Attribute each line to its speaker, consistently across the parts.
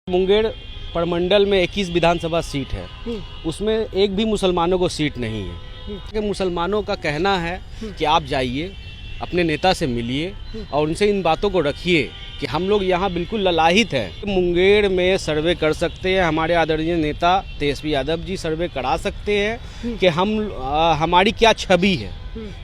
Speaker 1: मुंगेर प्रमंडल में 21 विधानसभा सीट है, उसमें एक भी मुसलमानों को सीट नहीं है। कि मुसलमानों का कहना है कि आप जाइए, अपने नेता से मिलिए और उनसे इन बातों को रखिए कि हम लोग यहाँ बिल्कुल ललाहित हैं। मुंगेर में सर्वे कर सकते हैं, हमारे आदरणीय नेता तेजस्वी यादव जी सर्वे करा सकते हैं कि हमारी क्या छवि है।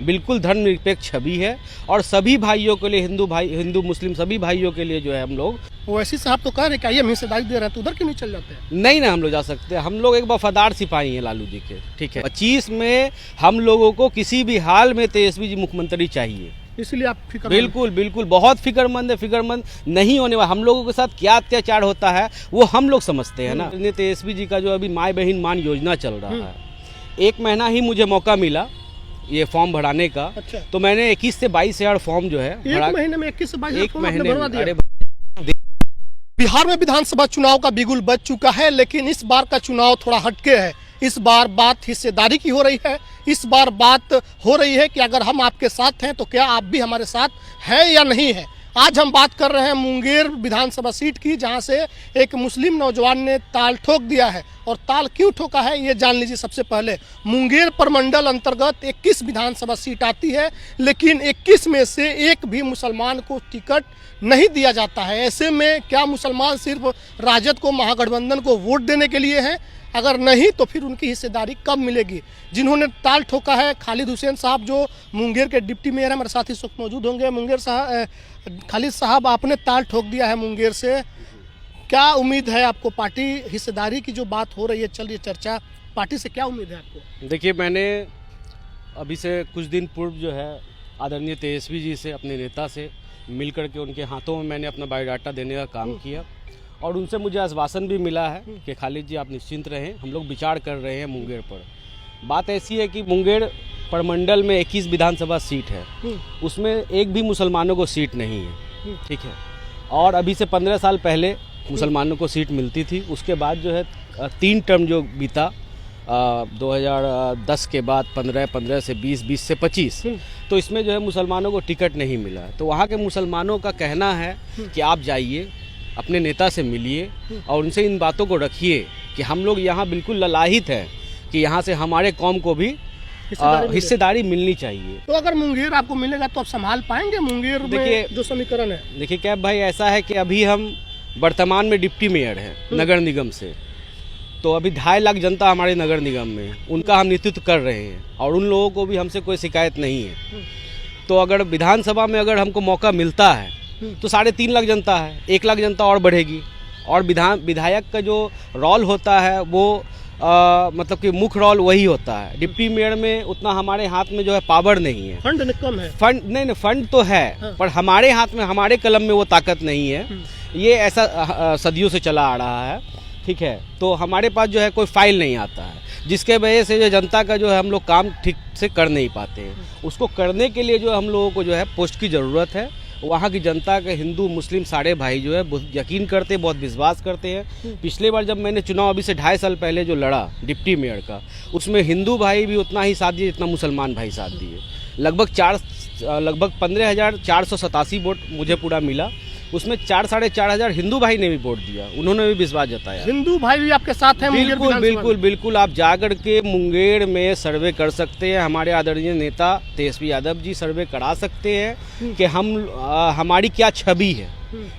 Speaker 1: बिल्कुल धर्मनिरपेक्ष छवि है और सभी भाइयों के लिए, हिंदू मुस्लिम सभी भाइयों के लिए जो है हम लोग।
Speaker 2: ओवैसी साहब तो कह रहे कि आइए हम हिस्सेदारी दे रहे हैं, तो उधर क्यों नहीं चल जाते हैं?
Speaker 1: नहीं ना, हम लोग जा सकते हैं। हम लोग एक वफादार सिपाही हैं लालू जी के, ठीक है। 25 में हम लोगों को किसी भी हाल में तेजस्वी जी मुख्यमंत्री चाहिए,
Speaker 2: इसलिए आप
Speaker 1: बिल्कुल बिल्कुल बहुत फिक्रमंद है। फिक्रमंद नहीं होने वाला, हम लोगों के साथ क्या अत्याचार होता है वो हम लोग समझते हैं ना। तेजस्वी जी का जो अभी माई बहन मान योजना चल रहा है, 1 महीना ही मुझे मौका मिला ये फॉर्म भराने का।
Speaker 2: अच्छा।
Speaker 1: तो मैंने 21 से 22 हजार फॉर्म जो है
Speaker 2: 1 महीने में 21 से 22
Speaker 1: एक महीने में। अरे
Speaker 2: बिहार में विधानसभा चुनाव का बिगुल बज चुका है, लेकिन इस बार का चुनाव थोड़ा हटके है। इस बार बात हिस्सेदारी की हो रही है। इस बार बात हो रही है कि अगर हम आपके साथ हैं तो क्या आप भी हमारे साथ हैं या नहीं है। आज हम बात कर रहे हैं मुंगेर विधानसभा सीट की, जहां से एक मुस्लिम नौजवान ने ताल ठोक दिया है। और ताल क्यों ठोका है ये जान लीजिए। सबसे पहले मुंगेर प्रमंडल अंतर्गत 21 विधानसभा सीट आती है, लेकिन 21 में से एक भी मुसलमान को टिकट नहीं दिया जाता है। ऐसे में क्या मुसलमान सिर्फ राजद को, महागठबंधन को वोट देने के लिए हैं? अगर नहीं तो फिर उनकी हिस्सेदारी कब मिलेगी? जिन्होंने ताल ठोका है खालिद हुसैन साहब, जो मुंगेर के डिप्टी मेयर हैं, हमारे साथ इस वक्त मौजूद होंगे। मुंगेर साहब, खालिद साहब, आपने ताल ठोक दिया है मुंगेर से, क्या उम्मीद है आपको? पार्टी हिस्सेदारी की जो बात हो रही है, चल रही है चर्चा, पार्टी से क्या उम्मीद है आपको?
Speaker 1: देखिए, मैंने अभी से कुछ दिन पूर्व जो है आदरणीय तेजस्वी जी से, अपने नेता से मिल करके उनके हाथों में मैंने अपना बायोडाटा देने का काम किया और उनसे मुझे आश्वासन भी मिला है कि खालिद जी आप निश्चिंत रहें, हम लोग विचार कर रहे हैं मुंगेर पर। बात ऐसी है कि मुंगेर प्रमंडल में 21 विधानसभा सीट है, उसमें एक भी मुसलमानों को सीट नहीं है, ठीक है। और अभी से 15 साल पहले मुसलमानों को सीट मिलती थी। उसके बाद जो है 3 टर्म जो बीता 2010 के बाद 15 से 20 से 25, तो इसमें जो है मुसलमानों को टिकट नहीं मिला। तो वहाँ के मुसलमानों का कहना है कि आप जाइए, अपने नेता से मिलिए और उनसे इन बातों को रखिए कि हम लोग यहाँ बिल्कुल ललाहित हैं कि यहाँ से हमारे कौम को भी हिस्सेदारी मिलनी चाहिए।
Speaker 2: तो अगर मुंगेर आपको मिलेगा तो आप संभाल पाएंगे मुंगेर में जो समीकरण है?
Speaker 1: देखिए क्या भाई, ऐसा है कि अभी हम वर्तमान में डिप्टी मेयर हैं नगर निगम से, तो अभी 2.5 लाख जनता हमारे नगर निगम में, उनका हम नेतृत्व कर रहे हैं और उन लोगों को भी हमसे कोई शिकायत नहीं है। तो अगर विधानसभा में अगर हमको मौका मिलता है तो 3.5 लाख जनता है, 1 लाख जनता और बढ़ेगी। और विधायक का जो रोल होता है वो मतलब कि मुख्य रोल वही होता है। डिप्टी मेयर में उतना हमारे हाथ में जो है पावर नहीं है,
Speaker 2: फंड कम है।
Speaker 1: फंड नहीं, फंड तो है, पर हमारे हाथ में, हमारे कलम में वो ताकत नहीं है। ये ऐसा सदियों से चला आ रहा है, ठीक है। तो हमारे पास जो है कोई फाइल नहीं आता है, जिसके वजह से जो जनता का जो है हम लोग काम ठीक से कर नहीं पाते हैं। उसको करने के लिए जो हम लोगों को जो है पोस्ट की ज़रूरत है। वहाँ की जनता के हिंदू मुस्लिम सारे भाई जो है बहुत यकीन करते हैं, बहुत विश्वास करते हैं। पिछले बार जब मैंने चुनाव अभी से 2.5 साल पहले जो लड़ा डिप्टी मेयर का, उसमें हिंदू भाई भी उतना ही साथ दिए जितना मुसलमान भाई साथ दिए। लगभग 15,487 वोट मुझे पूरा मिला। उसमें 4-4.5 हजार हिंदू भाई ने भी वोट दिया, उन्होंने भी विश्वास जताया।
Speaker 2: हिंदू भाई भी आपके साथ हैं?
Speaker 1: बिल्कुल बिल्कुल बिल्कुल, आप जाकर के मुंगेर में सर्वे कर सकते हैं, हमारे आदरणीय नेता तेजस्वी यादव जी सर्वे करा सकते हैं कि हमारी क्या छवि है।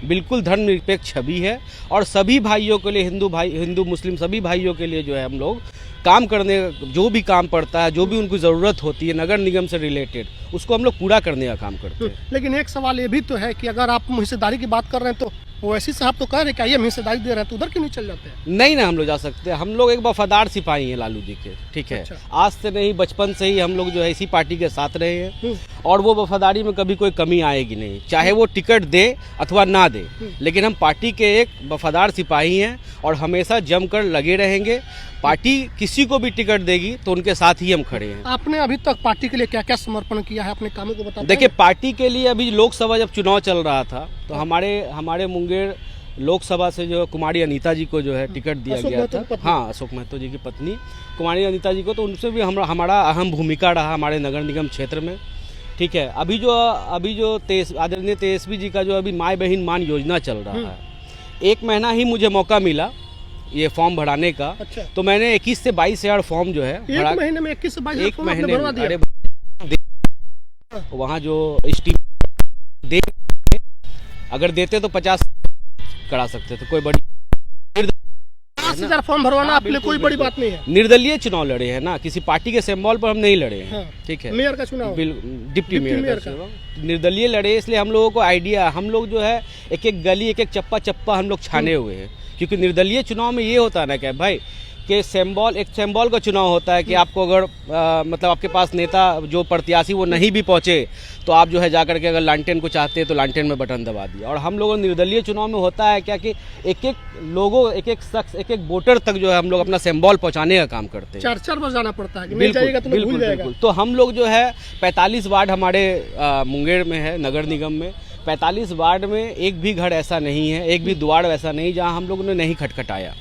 Speaker 1: बिल्कुल धर्मनिरपेक्ष छवि है और सभी भाइयों के लिए, हिंदू मुस्लिम सभी भाइयों के लिए जो है हम लोग काम करने, जो भी काम पड़ता है, जो भी उनको ज़रूरत होती है नगर निगम से रिलेटेड, उसको हम लोग पूरा करने का काम करते हैं।
Speaker 2: लेकिन एक सवाल ये भी तो है कि अगर आप हिस्सेदारी की बात कर रहे हैं तो ओवैसी साहब तो कह रहे हैं कि आइए हम हिस्सेदारी दे रहे हैं, तो उधर क्यों नहीं चल जाते हैं?
Speaker 1: नहीं ना, हम लोग जा सकते हैं। हम लोग एक वफादार सिपाही हैं लालू जी के, ठीक है।
Speaker 2: अच्छा।
Speaker 1: आज से नहीं, बचपन से ही हम लोग जो है इसी पार्टी के साथ रहे हैं और वो वफादारी में कभी कोई कमी आएगी नहीं, चाहे वो टिकट दे अथवा ना दे। लेकिन हम पार्टी के एक वफादार सिपाही हैं और हमेशा जमकर लगे रहेंगे। पार्टी किसी को भी टिकट देगी तो उनके साथ ही हम खड़े हैं।
Speaker 2: आपने अभी तक पार्टी के लिए क्या क्या समर्पण किया है? अपने कामों को बताइए।
Speaker 1: देखिए, पार्टी के लिए अभी लोकसभा जब चुनाव चल रहा था तो हमारे मुंगेर लोकसभा से जो कुमारी अनीता जी को जो है टिकट दिया गया था। हाँ, अशोक महतो जी की पत्नी कुमारी अनीता जी को, तो उनसे भी हमारा अहम भूमिका रहा हमारे नगर निगम क्षेत्र में, ठीक है। अभी जो आदरणीय तेजस्वी जी का जो अभी माई बहन मान योजना चल रहा है, 1 महीना ही मुझे मौका मिला ये फॉर्म भराने का।
Speaker 2: अच्छा।
Speaker 1: तो मैंने 21 से 22 हजार फॉर्म जो है
Speaker 2: एक महीने में 21 से 22
Speaker 1: एक
Speaker 2: फॉर्म आपने
Speaker 1: महीने
Speaker 2: भरवा
Speaker 1: में।
Speaker 2: दिया?
Speaker 1: अरे वहाँ जो दे अगर देते तो 50 करा सकते थे, कोई बड़ी
Speaker 2: 50,000 फॉर्म भरवाना
Speaker 1: हाँ,
Speaker 2: आपके लिए कोई बड़ी बात नहीं है।
Speaker 1: निर्दलीय चुनाव लड़े हैं ना, किसी पार्टी के सिंबल पर हम नहीं लड़े हैं।
Speaker 2: हाँ।
Speaker 1: ठीक है,
Speaker 2: मेयर का चुनाव,
Speaker 1: डिप्टी मेयर का चुनाव निर्दलीय लड़े, इसलिए हम लोगों को आइडिया, हम लोग जो है एक एक गली एक एक चप्पा चप्पा हम लोग छाने हुए हैं। क्योंकि निर्दलीय चुनाव में ये होता है ना क्या भाई कि एक सिंबल का चुनाव होता है कि आपको अगर मतलब आपके पास नेता जो प्रत्याशी वो नहीं भी पहुंचे तो आप जो है जाकर के अगर लालटेन को चाहते हैं तो लालटेन में बटन दबा दिया। और हम लोगों निर्दलीय चुनाव में होता है क्या कि एक एक शख्स एक एक वोटर तक जो है हम लोग अपना सिंबल पहुंचाने का काम करते हैं।
Speaker 2: 4 बार जाना पड़ता है कि नहीं जाएगा तो भूल जाएगा।
Speaker 1: बिल्कुल। तो हम लोग जो है 45 वार्ड हमारे मुंगेर में है, नगर निगम में 45 वार्ड में एक भी घर ऐसा नहीं है, एक भी द्वार ऐसा नहीं जहाँ हम लोगों ने नहीं खटखटाया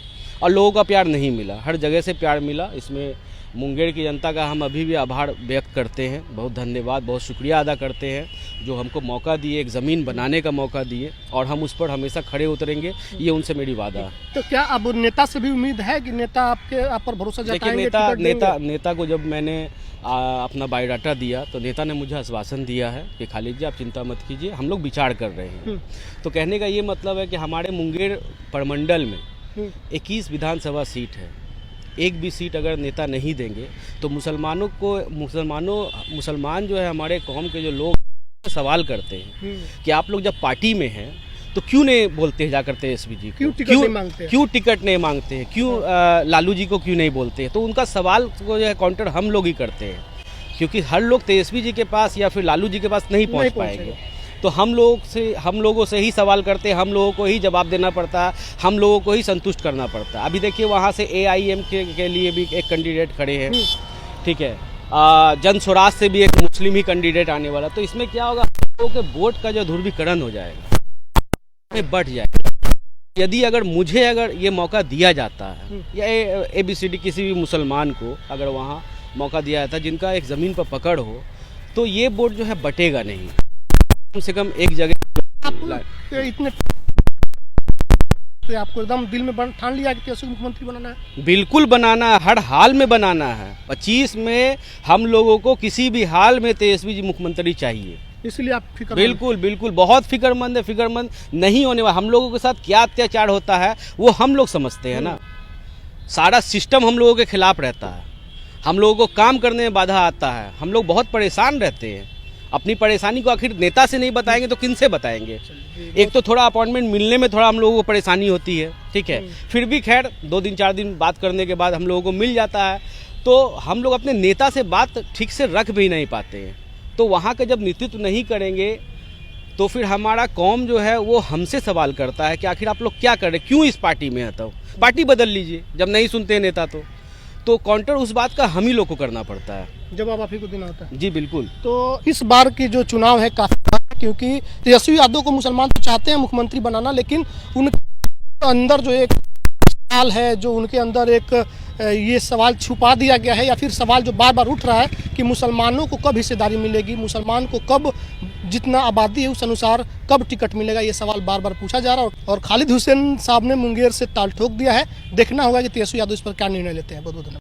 Speaker 1: और लोगों का प्यार नहीं मिला। हर जगह से प्यार मिला। इसमें मुंगेर की जनता का हम अभी भी आभार व्यक्त करते हैं, बहुत धन्यवाद, बहुत शुक्रिया अदा करते हैं जो हमको मौका दिए, एक ज़मीन बनाने का मौका दिए और हम उस पर हमेशा खड़े उतरेंगे, ये उनसे मेरी वादा है।
Speaker 2: तो क्या अब नेता से भी उम्मीद है कि नेता आप पर भरोसा जताएंगे?
Speaker 1: देखिए नेता को जब मैंने अपना बायोडाटा दिया तो नेता ने मुझे आश्वासन दिया है कि खालिद जी आप चिंता मत कीजिए, हम लोग विचार कर रहे हैं। तो कहने का ये मतलब है कि हमारे मुंगेर प्रमंडल में 21 विधानसभा सीट है, एक भी सीट अगर नेता नहीं देंगे तो मुसलमान जो है हमारे कौम के जो लोग सवाल करते हैं कि आप लोग जब पार्टी में हैं तो क्यों नहीं बोलते हैं जाकर तेजस्वी जी को,
Speaker 2: क्यों टिकट नहीं मांगते हैं,
Speaker 1: क्यों टिकट नहीं मांगते हैं, क्यों लालू जी को क्यों नहीं बोलते हैं। तो उनका सवाल को जो है काउंटर हम लोग ही करते हैं, क्योंकि हर लोग तेजस्वी जी के पास या फिर लालू जी के पास नहीं पहुँच पाएंगे। तो हम लोगों से ही सवाल करते हैं, हम लोगों को ही जवाब देना पड़ता है, हम लोगों को ही संतुष्ट करना पड़ता है। अभी देखिए वहाँ से AIMK के लिए भी एक कैंडिडेट खड़े हैं, ठीक है, जन स्वराज से भी एक मुस्लिम ही कैंडिडेट आने वाला। तो इसमें क्या होगा, लोगों के वोट का जो ध्रुवीकरण हो जाएगा, बढ़ जाएगा। यदि अगर मुझे ये मौका दिया जाता है या ABCD किसी भी मुसलमान को अगर वहाँ मौका दिया जाता है जिनका एक ज़मीन पर पकड़ हो, तो ये वोट जो है बटेगा नहीं। कम से कम एक जगह
Speaker 2: आप इतने तो आपको एकदम दिल में ठान लिया कि तेजस्वी मुख्यमंत्री बनाना है? बिल्कुल
Speaker 1: बनाना है, हर हाल में बनाना है। 25 में हम लोगों को किसी भी हाल में तेजस्वी जी मुख्यमंत्री चाहिए,
Speaker 2: इसलिए आप फिक्र?
Speaker 1: बिल्कुल बहुत फिक्रमंद है। फिक्रमंद नहीं होने वाला, हम लोगों के साथ क्या अत्याचार होता है वो हम लोग समझते हैं ना। सारा सिस्टम हम लोगों के खिलाफ रहता है, हम लोगों को काम करने में बाधा आता है, हम लोग बहुत परेशान रहते हैं। अपनी परेशानी को आखिर नेता से नहीं बताएंगे तो किन से बताएंगे। एक तो थोड़ा अपॉइंटमेंट मिलने में थोड़ा हम लोगों को परेशानी होती है, ठीक है, फिर भी खैर 2 दिन 4 दिन बात करने के बाद हम लोगों को मिल जाता है। तो हम लोग अपने नेता से बात ठीक से रख भी नहीं पाते हैं। तो वहाँ का जब नेतृत्व नहीं करेंगे तो फिर हमारा कौम जो है वो हमसे सवाल करता है कि आखिर आप लोग क्या कर रहे हैं, क्यों इस पार्टी में आता हो, पार्टी बदल लीजिए। जब नहीं सुनते नेता तो काउंटर उस बात का हम ही लोग को करना पड़ता है,
Speaker 2: जवाब आप ही को देना होता है।
Speaker 1: जी बिल्कुल।
Speaker 2: तो इस बार की जो चुनाव है काफी, क्योंकि तेजस्वी यादव को मुसलमान तो चाहते हैं मुख्यमंत्री बनाना, लेकिन उनके अंदर जो एक सवाल है, जो उनके अंदर एक ये सवाल छुपा दिया गया है, या फिर सवाल जो बार बार उठ रहा है कि मुसलमानों को कब हिस्सेदारी मिलेगी, मुसलमान को कब जितना आबादी है उस अनुसार कब टिकट मिलेगा, ये सवाल बार बार पूछा जा रहा है। और खालिद हुसैन साहब ने मुंगेर से ताल ठोक दिया है। देखना होगा कि तेजस्वी यादव इस पर क्या निर्णय लेते हैं। बहुत बहुत धन्यवाद।